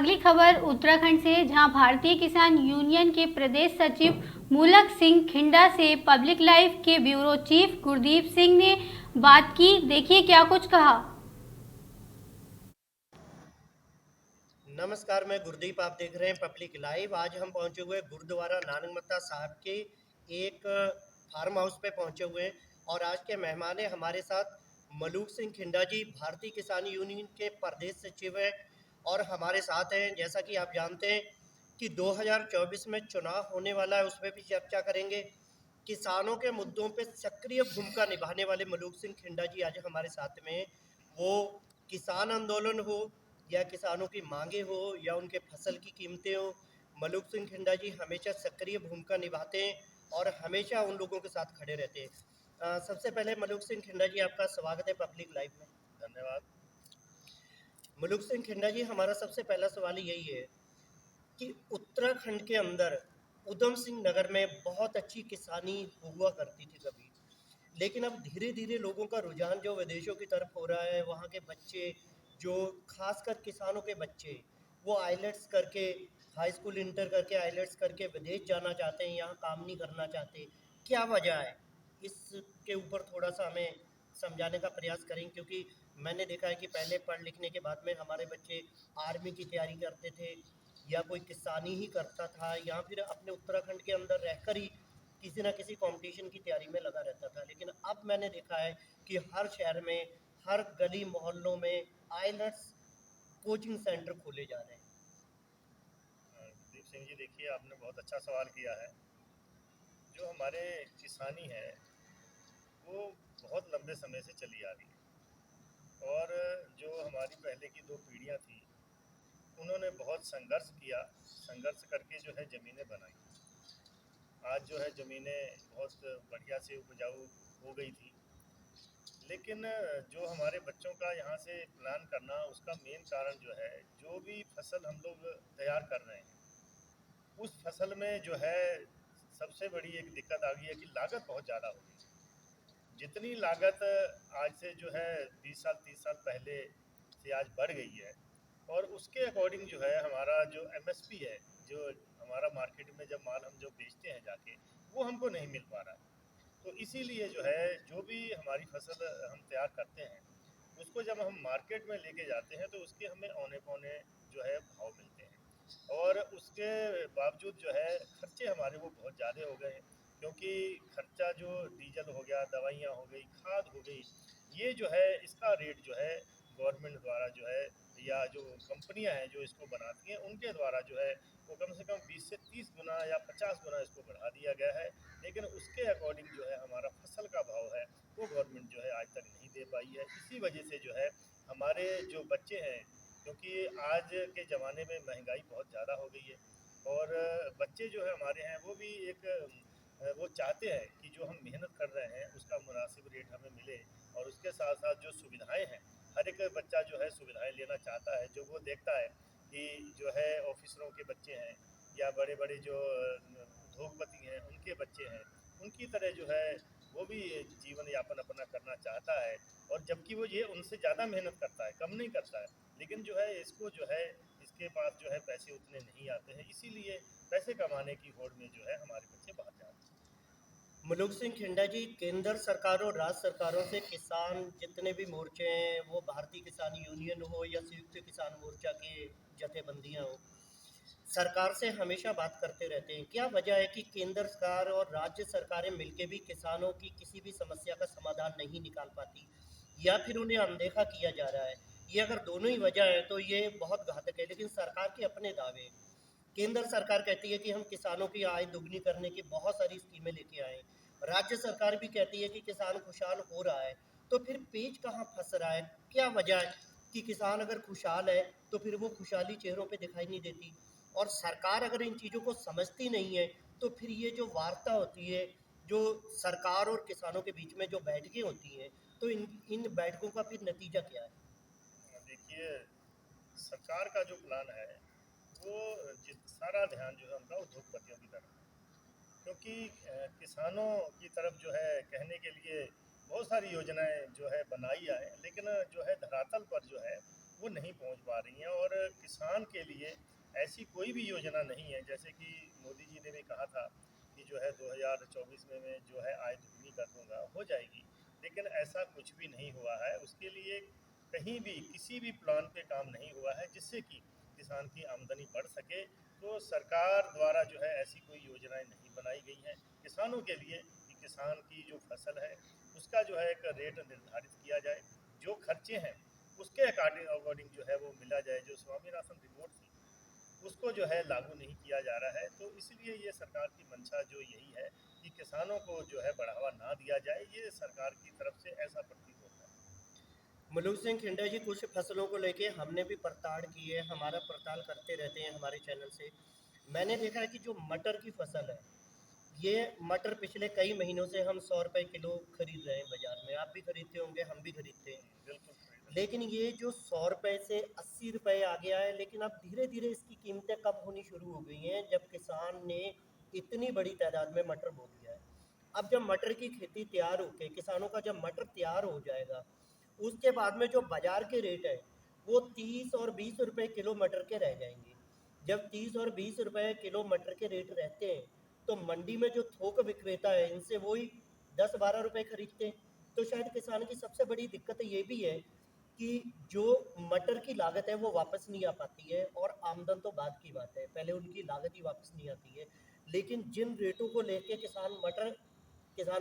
अगली खबर उत्तराखंड से, जहां भारतीय किसान यूनियन के प्रदेश सचिव मूलक सिंह खिंडा से पब्लिक लाइफ के ब्यूरो चीफ गुरदीप सिंह ने बात की। देखिए क्या कुछ कहा। नमस्कार, मैं गुरदीप, आप देख रहे हैं पब्लिक लाइव। आज हम पहुंचे हुए गुरुद्वारा नानकमत्ता साहब के एक फार्म हाउस पे पहुंचे हुए हैं और आज के मेहमान हैं हमारे साथ मलूक सिंह खिंडा जी, भारतीय किसान यूनियन के प्रदेश सचिव हैं और हमारे साथ हैं। जैसा कि आप जानते हैं कि 2024 में चुनाव होने वाला है, उस पर भी चर्चा करेंगे। किसानों के मुद्दों पे सक्रिय भूमिका निभाने वाले मलूक सिंह खिंडा जी आज हमारे साथ में हैं। वो किसान आंदोलन हो या किसानों की मांगे हो या उनके फसल की कीमतें हो, मलूक सिंह खिंडा जी हमेशा सक्रिय भूमिका निभाते हैं और हमेशा उन लोगों के साथ खड़े रहते हैं। सबसे पहले मलूक सिंह खिंडा जी, आपका स्वागत है पब्लिक लाइव में। धन्यवाद। मलूक सिंह खिंडा जी, हमारा सबसे पहला सवाल यही है कि उत्तराखंड के अंदर उधम सिंह नगर में बहुत अच्छी किसानी हुआ करती थी कभी, लेकिन अब धीरे धीरे लोगों का रुझान जो विदेशों की तरफ हो रहा है, वहाँ के बच्चे जो खासकर किसानों के बच्चे, वो आइलेट्स करके, हाई स्कूल इंटर करके आइलेट्स करके विदेश जाना चाहते हैं, यहाँ काम नहीं करना चाहते। क्या वजह है? इसके ऊपर थोड़ा सा हमें समझाने का प्रयास करें, क्योंकि मैंने देखा है कि पहले पढ़ लिखने के बाद में हमारे बच्चे आर्मी की तैयारी करते थे या कोई किसानी ही करता था या फिर अपने उत्तराखंड के अंदर रहकर ही किसी ना किसी कंपटीशन की तैयारी में लगा रहता था। लेकिन अब मैंने देखा है कि हर शहर में, हर गली मोहल्लों में आइलेट्स कोचिंग सेंटर खोले जा रहे हैं। दीप सिंह जी, देखिए आपने बहुत अच्छा सवाल किया है। जो हमारे किसानी है वो बहुत लंबे समय से चली आ रही है और जो हमारी पहले की दो पीढ़ियां थी उन्होंने बहुत संघर्ष किया। संघर्ष करके जो है ज़मीनें बनाई। आज जो है ज़मीनें बहुत बढ़िया से उपजाऊ हो गई थी, लेकिन जो हमारे बच्चों का यहाँ से प्लान करना, उसका मेन कारण जो है, जो भी फसल हम लोग तैयार कर रहे हैं उस फसल में जो है सबसे बड़ी एक दिक्कत आ गई है कि लागत बहुत ज़्यादा हो गई। जितनी लागत आज से जो है 20 साल 30 साल पहले से आज बढ़ गई है और उसके अकॉर्डिंग जो है हमारा जो एमएसपी है, जो हमारा मार्केट में जब माल हम जो बेचते हैं जाके, वो हमको नहीं मिल पा रहा है। तो इसीलिए जो है जो भी हमारी फसल हम तैयार करते हैं उसको जब हम मार्केट में लेके जाते हैं तो उसके हमें औने पौने जो है भाव मिलते हैं और उसके बावजूद जो है खर्चे हमारे वो बहुत ज़्यादा हो गए हैं, क्योंकि खर्चा जो डीजल हो गया, दवाइयाँ हो गई, खाद हो गई, ये जो है इसका रेट जो है गवर्नमेंट द्वारा जो है या जो कंपनियां हैं जो इसको बनाती हैं उनके द्वारा जो है वो कम से कम 20 से 30 गुना या 50 गुना इसको बढ़ा दिया गया है। लेकिन उसके अकॉर्डिंग जो है हमारा फसल का भाव है वो गवर्नमेंट जो है आज तक नहीं दे पाई है। इसी वजह से जो है हमारे जो बच्चे हैं, क्योंकि आज के ज़माने में महंगाई बहुत ज़्यादा हो गई है और बच्चे जो है हमारे हैं वो भी एक वो चाहते हैं कि जो हम मेहनत कर रहे हैं उसका मुनासिब रेट हमें मिले और उसके साथ साथ जो सुविधाएं हैं, हर एक बच्चा जो है सुविधाएं लेना चाहता है। जो वो देखता है कि जो है ऑफिसरों के बच्चे हैं या बड़े बड़े जो उद्योगपति हैं उनके बच्चे हैं, उनकी तरह जो है वो भी जीवन यापन अपना करना चाहता है और जबकि वो ये उनसे ज़्यादा मेहनत करता है, कम नहीं करता है, लेकिन जो है इसको जो है इसके पास जो है पैसे उतने नहीं आते हैं, इसीलिए पैसे कमाने की होड़ में जो है हमारे बच्चे बाहर जाते हैं। मलूक सिंह खिंडा जी, केंद्र सरकार और राज्य सरकारों से किसान जितने भी मोर्चे हैं, वो भारतीय किसान यूनियन हो या संयुक्त किसान मोर्चा के जथेबंदियां हो, सरकार से हमेशा बात करते रहते हैं। क्या वजह है कि केंद्र सरकार और राज्य सरकारें मिलकर भी किसानों की किसी भी समस्या का समाधान नहीं निकाल पाती या फिर उन्हें अनदेखा किया जा रहा है? ये अगर दोनों ही वजह है तो ये बहुत घातक है। लेकिन सरकार के अपने दावे हैं। केंद्र सरकार कहती है कि हम किसानों की आय दुगनी करने की बहुत सारी स्कीमें लेके आए। राज्य सरकार भी कहती है कि किसान खुशहाल हो रहा है। तो फिर पेच कहाँ फंस रहा है? क्या वजह है कि किसान अगर खुशहाल है तो फिर वो खुशहाली चेहरों पे दिखाई नहीं देती, और सरकार अगर इन चीज़ों को समझती नहीं है तो फिर ये जो वार्ता होती है, जो सरकार और किसानों के बीच में जो बैठकें होती हैं, तो इन इन बैठकों का फिर नतीजा क्या है? देखिए, सरकार का जो प्लान है वो सारा ध्यान जो है उनका उद्योगपतियों की तरफ है, क्योंकि किसानों की तरफ जो है कहने के लिए बहुत सारी योजनाएं जो है बनाई जाए, लेकिन जो है धरातल पर जो है वो नहीं पहुंच पा रही हैं। और किसान के लिए ऐसी कोई भी योजना नहीं है, जैसे कि मोदी जी ने भी कहा था कि जो है 2024 में मैं जो है आय दुगनी कर दूंगा, हो जाएगी, लेकिन ऐसा कुछ भी नहीं हुआ है। उसके लिए कहीं भी किसी भी प्लान पे काम नहीं हुआ है जिससे कि किसान की आमदनी बढ़ सके। तो सरकार द्वारा जो है ऐसी कोई योजनाएं नहीं बनाई गई हैं किसानों के लिए कि किसान की जो फसल है उसका जो है एक रेट निर्धारित किया जाए, जो खर्चे हैं उसके अकॉर्डिंग अकॉर्डिंग जो है वो मिला जाए। जो स्वामीनाथन रिपोर्ट थी उसको जो है लागू नहीं किया जा रहा है। तो इसलिए ये सरकार की मंशा जो यही है कि किसानों को जो है बढ़ावा ना दिया जाए, ये सरकार की तरफ से ऐसा प्रतीत होता है। मलूक सिंह खिंडा जी, कुछ फसलों को लेके हमने भी पड़ताल की है, हमारा पड़ताल करते रहते हैं हमारे चैनल से। मैंने देखा है कि जो मटर की फसल है, ये मटर पिछले कई महीनों से हम 100 रुपये किलो खरीद रहे हैं बाजार में। आप भी खरीदते होंगे, हम भी खरीदते हैं। बिल्कुल खरीदा। लेकिन ये जो 100 रुपये से 80 रुपये आ गया है, लेकिन अब धीरे धीरे इसकी कीमतें कम होनी शुरू हो गई हैं जब किसान ने इतनी बड़ी तादाद में मटर बो दिया है। अब जब मटर की खेती तैयार होके किसानों का जब मटर तैयार हो जाएगा, उसके बाद में जो बाजार के रेट है वो 30 और 20 रुपये किलो मटर के रह जाएंगे। जब 30 और 20 रुपये किलो मटर के रेट रहते हैं तो मंडी में जो थोक विक्रेता है इनसे वही 10-12 रुपये खरीदते हैं। तो शायद किसान की सबसे बड़ी दिक्कत ये भी है कि जो मटर की लागत है वो वापस नहीं आ पाती है, और आमदन तो बाद की बात है, पहले उनकी लागत ही वापस नहीं आती है। लेकिन जिन रेटों को लेके किसान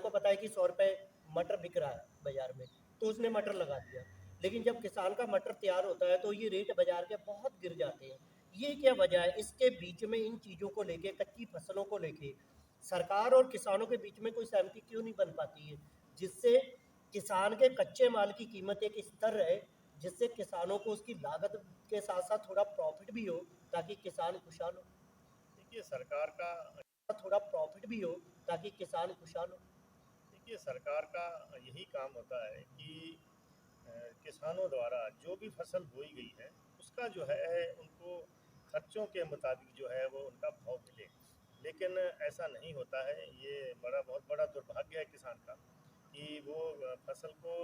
को पता है कि 100 रुपये मटर बिक रहा है बाजार में, तो उसने मटर लगा दिया। लेकिन जब किसान का मटर तैयार होता है तो ये रेट बाजार के बहुत गिर जाते हैं। ये क्या वजह है? इसके बीच में इन चीज़ों को लेके, कच्ची फसलों को लेके सरकार और किसानों के बीच में कोई सहमति क्यों नहीं बन पाती है, जिससे किसान के कच्चे माल की कीमत एक स्तर रहे, जिससे किसानों को उसकी लागत के साथ साथ थोड़ा प्रॉफिट भी हो, ताकि किसान खुशहाल हो। देखिए सरकार का थोड़ा प्रॉफिट भी हो ताकि किसान खुशहाल हो। देखिए सरकार का यही काम होता है कि किसानों द्वारा जो भी फसल बोई गई है उसका जो है उनको खर्चों के मुताबिक जो है वो उनका भाव मिले। लेकिन ऐसा नहीं होता है। ये बहुत बड़ा दुर्भाग्य है किसान का कि वो फसल को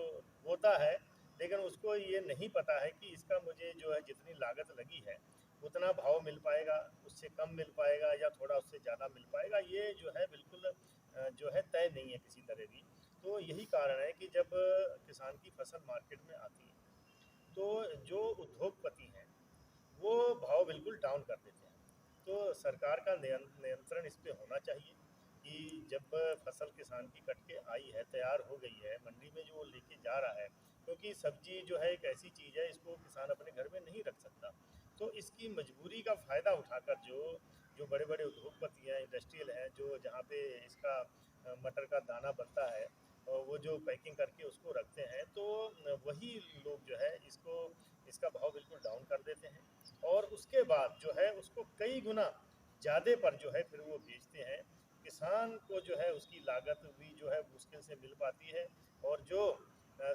बोता है, लेकिन उसको ये नहीं पता है कि इसका मुझे जो है जितनी लागत लगी है उतना भाव मिल पाएगा, उससे कम मिल पाएगा या थोड़ा उससे ज़्यादा मिल पाएगा, ये जो है बिल्कुल जो है तय नहीं है किसी तरह भी। तो यही कारण है कि जब किसान की फसल मार्केट में आती है तो जो उद्योगपति हैं वो भाव बिल्कुल डाउन कर देते हैं। तो सरकार का नियंत्रण इस पे होना चाहिए कि जब फसल किसान की कट के आई है, तैयार हो गई है, मंडी में जो वो लेके जा रहा है, क्योंकि सब्जी जो है एक ऐसी चीज़ है इसको किसान अपने घर में नहीं रख सकता। तो इसकी मजबूरी का फ़ायदा उठाकर जो जो बड़े बड़े उद्योगपति हैं, इंडस्ट्रियल हैं, जो जहाँ पे इसका मटर का दाना बनता है और वो जो पैकिंग करके उसको रखते हैं, तो वही लोग जो है इसको इसका भाव बिल्कुल डाउन कर देते हैं और उसके बाद जो है उसको कई गुना ज़्यादा पर जो है फिर वो बेचते हैं। किसान को जो है उसकी लागत भी जो है मुश्किल से मिल पाती है और जो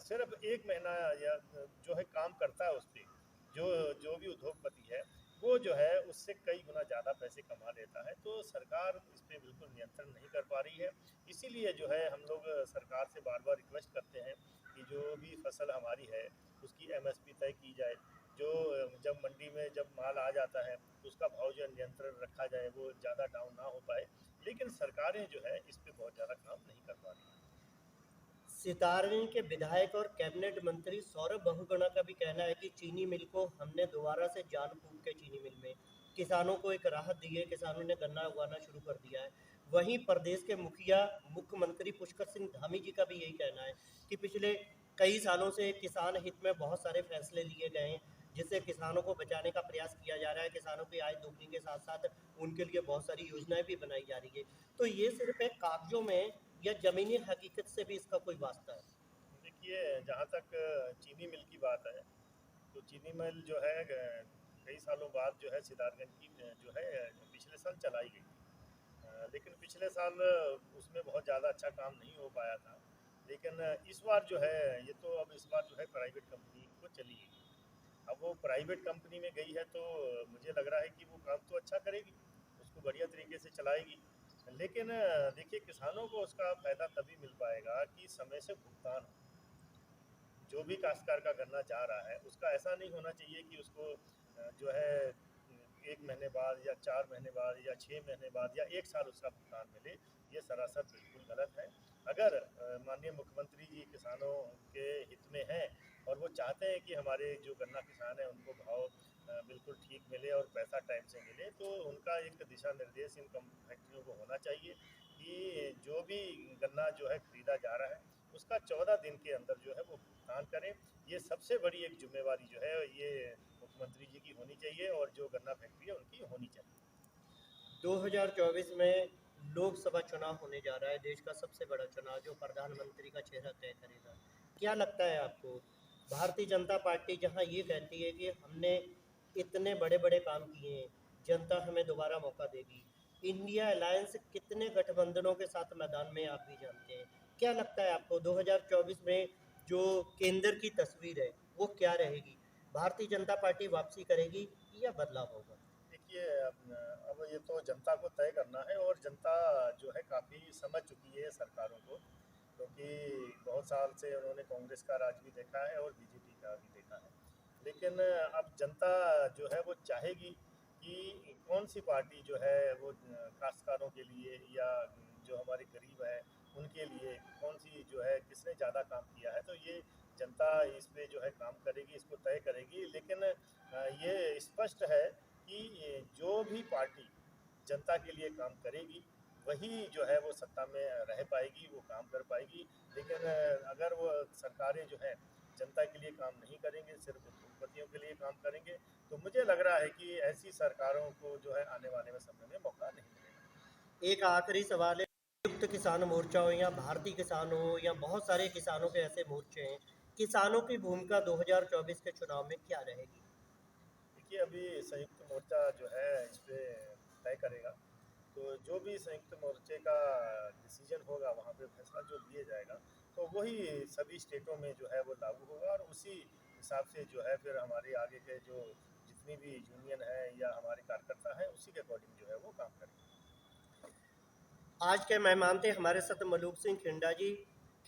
सिर्फ 1 महीना या जो है काम करता है उस पे, जो जो भी उद्योगपति है, वो जो है उससे कई गुना ज़्यादा पैसे कमा लेता है। तो सरकार इस पे बिल्कुल नियंत्रण नहीं कर पा रही है। इसीलिए जो है हम लोग सरकार से बार-बार रिक्वेस्ट करते हैं कि जो भी फसल हमारी है, उसकी एमएसपी तय की जाए। जो जब मंडी में जब माल आ जाता है, तो उसका भाव जो है नियंत्रण रखा जाए, वो ज़्यादा डाउन ना हो पाए। लेकिन सरकारें जो है इस पे बहुत ज़्यादा काम नहीं कर पा रही हैं। सितारनी के विधायक और कैबिनेट मंत्री सौरभ बहुगुणा का भी कहना है कि चीनी मिल को हमने दोबारा से जान फूंक के चीनी मिल में किसानों को एक राहत दी है, किसानों ने गन्ना उगाना शुरू कर दिया है। वहीं प्रदेश के मुख्यमंत्री पुष्कर सिंह धामी जी का भी यही कहना है कि पिछले कई सालों से किसान हित में बहुत सारे फैसले लिए गए हैं, जिससे किसानों को बचाने का प्रयास किया जा रहा है। किसानों की आय दोगुनी के साथ साथ उनके लिए बहुत सारी योजनाएं भी बनाई जा रही है। तो ये सिर्फ एक कागजों में या ज़मीनी हकीकत से भी इसका कोई वास्ता है? देखिए, जहाँ तक चीनी मिल की बात है, तो चीनी मिल जो है कई सालों बाद जो है सितारगंज की जो है पिछले साल चलाई गई थी। लेकिन पिछले साल उसमें बहुत ज़्यादा अच्छा काम नहीं हो पाया था। लेकिन इस बार जो है ये तो अब इस बार जो है प्राइवेट कंपनी को चली गई। अब वो प्राइवेट कंपनी में गई है तो मुझे लग रहा है कि वो काम तो अच्छा करेगी, उसको बढ़िया तरीके से चलाएगी। लेकिन देखिए किसानों को उसका फ़ायदा तभी मिल पाएगा कि समय से भुगतान हो। जो भी काश्तकार का गन्ना जा रहा है उसका ऐसा नहीं होना चाहिए कि उसको जो है 1 महीने बाद या 4 महीने बाद या 6 महीने बाद या 1 साल उसका भुगतान मिले। ये सरासर बिल्कुल गलत है। अगर माननीय मुख्यमंत्री जी किसानों के हित में हैं और वो चाहते हैं कि हमारे जो गन्ना किसान हैं उनको भाव बिल्कुल ठीक मिले और पैसा टाइम से मिले, तो उनका एक दिशा निर्देश इन फैक्ट्रियों को होना चाहिए कि जो भी गन्ना जो है खरीदा जा रहा है उसका 14 दिन के अंदर जो है वो भुगतान करें। ये सबसे बड़ी एक जिम्मेवारी जो है ये मुख्यमंत्री जी की होनी चाहिए और जो गन्ना फैक्ट्री है उनकी होनी चाहिए। 2024 में लोकसभा चुनाव होने जा रहा है, देश का सबसे बड़ा चुनाव जो प्रधानमंत्री का चेहरा तय करेगा। क्या लगता है आपको, भारतीय जनता पार्टी जहां ये कहती है कि हमने इतने बड़े बड़े काम किए हैं, जनता हमें दोबारा मौका देगी, इंडिया अलायंस कितने गठबंधनों के साथ मैदान में आप भी जानते हैं, क्या लगता है आपको 2024 में जो केंद्र की तस्वीर है वो क्या रहेगी? भारतीय जनता पार्टी वापसी करेगी या बदलाव होगा? देखिए अब ये तो जनता को तय करना है और जनता जो है काफ़ी समझ चुकी है सरकारों को, क्योंकि बहुत साल से उन्होंने कांग्रेस का राज भी देखा है और बीजेपी का भी देखा है। लेकिन अब जनता जो है वो चाहेगी कि कौन सी पार्टी जो है वो काश्तकारों के लिए या जो हमारे गरीब हैं उनके लिए कौन सी जो है किसने ज़्यादा काम किया है, तो ये जनता इस पे जो है काम करेगी, इसको तय करेगी। लेकिन ये स्पष्ट है कि जो भी पार्टी जनता के लिए काम करेगी वही जो है वो सत्ता में रह पाएगी, वो काम कर पाएगी। लेकिन अगर वो सरकारें जो है जनता के लिए काम नहीं करेंगे, सिर्फ उद्योगपतियों के लिए काम करेंगे, तो मुझे लग रहा है कि ऐसी सरकारों को जो है आने वाले में समय में मौका नहीं मिलेगा। एक आखिरी सवाल है, संयुक्त किसान मोर्चा हो या भारतीय किसान हो या बहुत सारे किसानों के ऐसे मोर्चे हैं, किसानों की भूमिका 2024 के चुनाव में क्या रहेगी? देखिए अभी संयुक्त मोर्चा जो है इस पे तय करेगा, तो जो भी संयुक्त मोर्चे का डिसीजन होगा वहाँ पे फैसला जो लिया जाएगा तो वही सभी स्टेटों में जो है वो लागू होगा और उसी हिसाब से जो है फिर हमारे आगे के जो जितनी भी यूनियन है या हमारे कार्यकर्ता हैं उसी के अकॉर्डिंग जो है वो काम करेंगे। आज के मेहमान थे हमारे साथ मलूक सिंह खिंडा जी।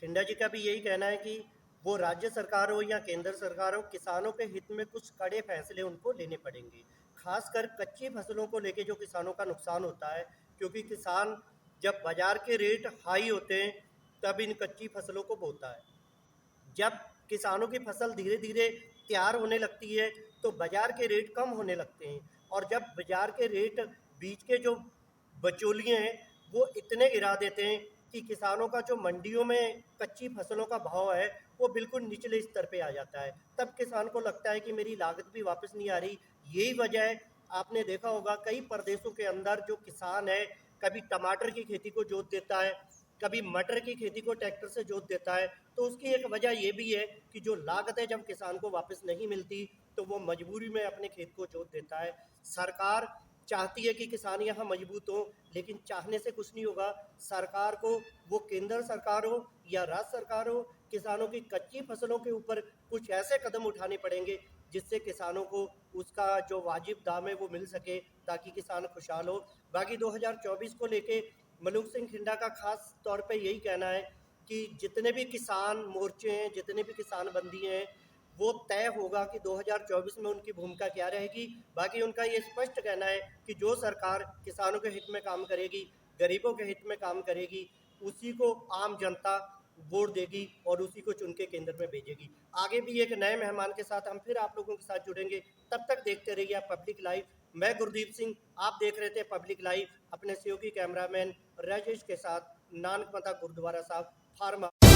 खिंडा जी का भी यही कहना है कि वो राज्य सरकार हो या केंद्र सरकार हो, किसानों के हित में कुछ कड़े फैसले उनको लेने पड़ेंगे, खासकर कच्ची फसलों को लेके जो किसानों का नुकसान होता है, क्योंकि किसान जब बाजार के रेट हाई होते हैं तब इन कच्ची फसलों को बोता है। जब किसानों की फसल धीरे धीरे तैयार होने लगती है तो बाजार के रेट कम होने लगते हैं, और जब बाजार के रेट बीच के जो बचौलिए हैं वो इतने गिरा देते हैं कि किसानों का जो मंडियों में कच्ची फसलों का भाव है वो बिल्कुल निचले स्तर पे आ जाता है। तब किसान को लगता है कि मेरी लागत भी वापस नहीं आ रही। यही वजह है, आपने देखा होगा कई प्रदेशों के अंदर जो किसान है कभी टमाटर की खेती को जोत देता है, कभी मटर की खेती को ट्रैक्टर से जोत देता है, तो उसकी एक वजह ये भी है कि जो लागत है जब किसान को वापस नहीं मिलती तो वो मजबूरी में अपने खेत को जोत देता है। सरकार चाहती है कि किसान यहाँ मजबूत हो, लेकिन चाहने से कुछ नहीं होगा। सरकार को, वो केंद्र सरकार हो या राज्य सरकार हो, किसानों की कच्ची फसलों के ऊपर कुछ ऐसे कदम उठाने पड़ेंगे जिससे किसानों को उसका जो वाजिब दाम है वो मिल सके, ताकि किसान खुशहाल हो। बाकी 2024 को लेके मलूक सिंह खिंडा का खास तौर पे यही कहना है कि जितने भी किसान मोर्चे हैं, जितने भी किसान बंदी हैं, वो तय होगा कि 2024 में उनकी भूमिका क्या रहेगी। बाकी उनका ये स्पष्ट कहना है कि जो सरकार किसानों के हित में काम करेगी, गरीबों के हित में काम करेगी, उसी को आम जनता वोट देगी और उसी को चुन के केंद्र में भेजेगी। आगे भी एक नए मेहमान के साथ हम फिर आप लोगों के साथ जुड़ेंगे, तब तक देखते रहिए आप पब्लिक लाइव। मैं गुरदीप सिंह, आप देख रहे थे पब्लिक लाइव अपने सहयोगी कैमरामैन राजेश के साथ, नानक माता गुरुद्वारा साहब फार्मा।